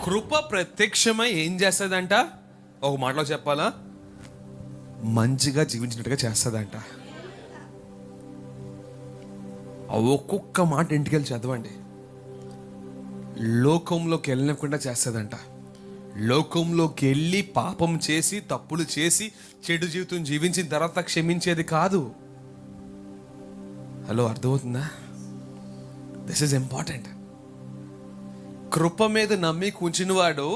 కృప ప్రత్యక్షమై ఏం చేస్తుందంట? ఒక మాటలో చెప్పాలా, మంచిగా జీవించినట్టుగా చేస్తుందంట. ఒక్కొక్క మాట ఇంటికి వెళ్ళి చదవండి. లోకంలోకి వెళ్ళకుండా చేస్తుందంట. లోకంలోకి వెళ్ళి పాపం చేసి తప్పులు చేసి చెడు జీవితం జీవించిన తర్వాత క్షమించేది కాదు. హలో, అర్థమవుతుందా? This is important. కృప మీద నమ్మి కూర్చున్నవాడు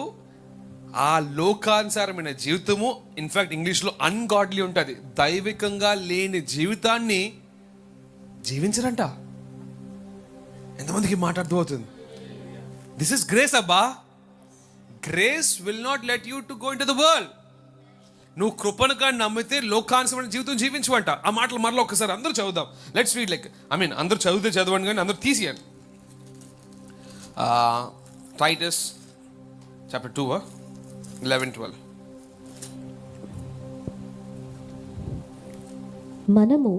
ఆ లోకానుసారమైన జీవితము, ఇన్ఫాక్ట్ ఇంగ్లీష్లో అన్గాడ్లీ ఉంటుంది, దైవికంగా లేని జీవితాన్ని జీవించరంట. ఎంతమందికి మాట్లాడుతూ అవుతుంది? దిస్ ఇస్ గ్రేస్ అబ్బా. Grace will not let you to go in to the world. నువ్వు కృపను కానీ నమ్మితే లోకానుసారమైన జీవితం జీవించమంట. ఆ మాటలు మరలో ఒకసారి అందరూ చదువుదాం. లెట్స్ రీడ్ లైక్ అందరూ చదివితే చదవండి, కానీ అందరూ తీసియండి. Titus chapter 2 11-12. మనము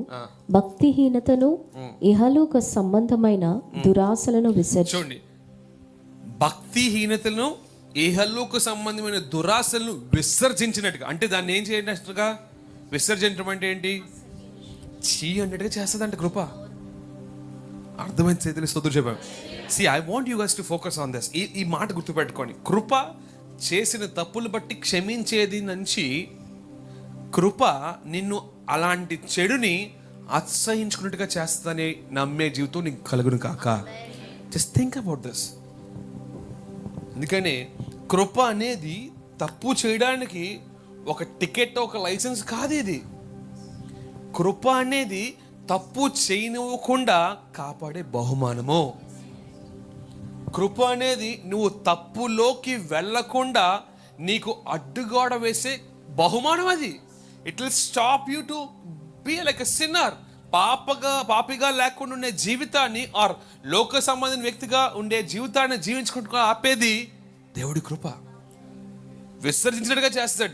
భక్తిహీనతను ఇహలోక సంబంధమైన దురాశలను చూడండి, భక్తిహీనతను ఇహలోక సంబంధమైన దురాశలను విసర్జించినట్టుగా, అంటే దాన్ని ఏం చేయనట్టుగా? విసర్జించడం అంటే ఏంటి? చీ అన్నట్టుగా చేస్తుందంట కృప. అర్థమైన చేతులు స్తోత్రం చెప్పాము. See, I want you guys to focus on this. ఈ మాట గుర్తుపెట్టుకోండి. కృప చేసిన తప్పులు బట్టి క్షమించేది నుంచి, కృప నిన్ను అలాంటి చెడుని అసహించుకున్నట్టుగా చేస్తుందని నమ్మే జీవితం నీకు కలుగును కాక. Just think about this. ఎందుకని కృప అనేది తప్పు చేయడానికి ఒక టికెట్, ఒక లైసెన్స్ కాదు. ఇది కృప అనేది తప్పు చేయనివ్వకుండా కాపాడే బహుమానము. కృప అనేది నువ్వు తప్పులోకి వెళ్ళకుండా నీకు అడ్డుగోడ వేసే బహుమానం. అది it will stop you to be like a sinner. పాపిగా లేకుండా ఉండే జీవితాన్ని, ఆర్ లోక సంబంధించిన వ్యక్తిగా ఉండే జీవితాన్ని జీవించుకుంటూ ఆపేది దేవుడి కృప. విసర్జించినట్టుగా చేస్తాడట.